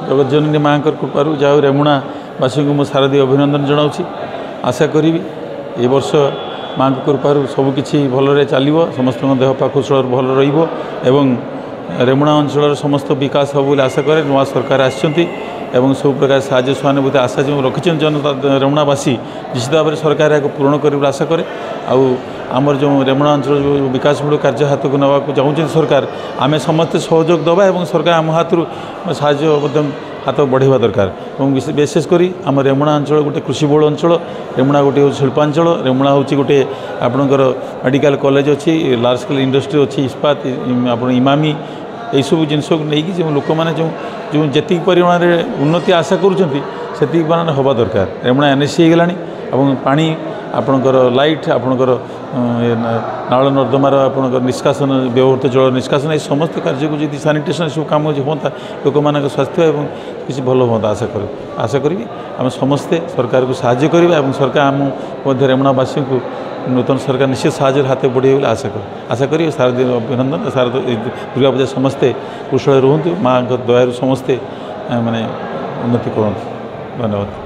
जगज्जननी माँ कृपार जाऊ रेमुणावासी को मुझे शारदीय अभिनंदन जनाऊँगी। आशा करी ए वर्ष माँ कृपार सबकि भलरे चलो समस्त देहपा कुशल भल रही रेमुणा अंचल समस्त विकास हो बोली आशा करे। नुआ सरकार आसछंती एवं सब प्रकार साहाय्य सहानुभूति आशा जो रखी जनता रेमुणावासी निश्चित भाव में सरकार या पूरण कर आशा करे। आमर जो रेमुणा अंचल जो विकासमूलक कार्य हाथ को नवा चाहूँ सरकार आम समस्ते सहयोग दबा और सरकार आम हाथ साहाय्य हाथ बढ़ावा दरकार। विशेषकर आम रेमुणा अंचल गोटे कृषिबहुल अंचल रेमुणा गोटे शिल्पांचल रेमुणा हूँ गोटे आपणकर मेडिकल कॉलेज अच्छी लार्ज स्केल इंडस्ट्री अच्छी इस्पात आप इमामी यही सब जिनस नहीं जो लोक मैंने जो जी परिमाण उन्नति आशा करुँच हवा दरकार। रेमुणा NSC होगा पानी आपणकर लाइट आपणकर नाल नर्दमार आपणकर निष्कासन व्यवहृत जल निष्कासन ये समस्त कार्य को जी सानिटेशन सब कम होता लोक मान स्वास्थ्य एवं किसी भल हाँ आशा करी आम समस्ते सरकार को साहाय्य करवा और सरकार आम रेमुणावासी को नूतन सरकार निश्चित साहाय्य हाथ बढ़े आशा करी शारदीय अभिनंदन शारद दुर्गा पूजा समस्ते कुशल रुहतु माँ दया समस्ते माने उन्नति करते। धन्यवाद।